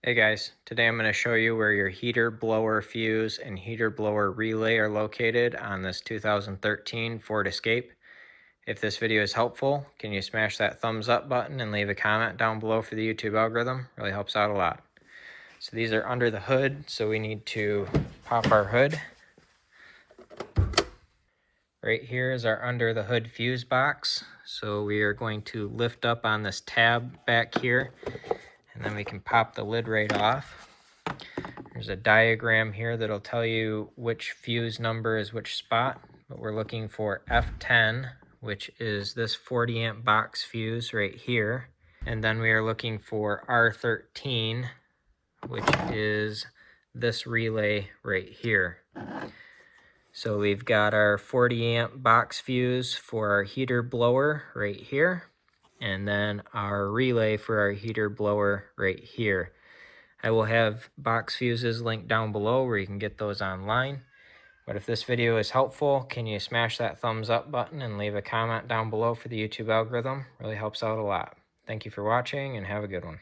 Hey guys, today I'm going to show you where your heater blower fuse and heater blower relay are located on this 2013 Ford Escape. If this video is helpful, can you smash that thumbs up button and leave a comment down below for the YouTube algorithm? Really helps out a lot. So these are under the hood, so we need to pop our hood. Right here is our under the hood fuse box. So we are going to lift up on this tab back here, and then we can pop the lid right off. There's a diagram here that'll tell you which fuse number is which spot, but we're looking for F10, which is this 40 amp box fuse right here. And then we are looking for R13, which is this relay right here. So we've got our 40 amp box fuse for our heater blower right here, and then our relay for our heater blower right here. I will have box fuses linked down below where you can get those online. But if this video is helpful, can you smash that thumbs up button and leave a comment down below for the YouTube algorithm? Really helps out a lot. Thank you for watching and have a good one.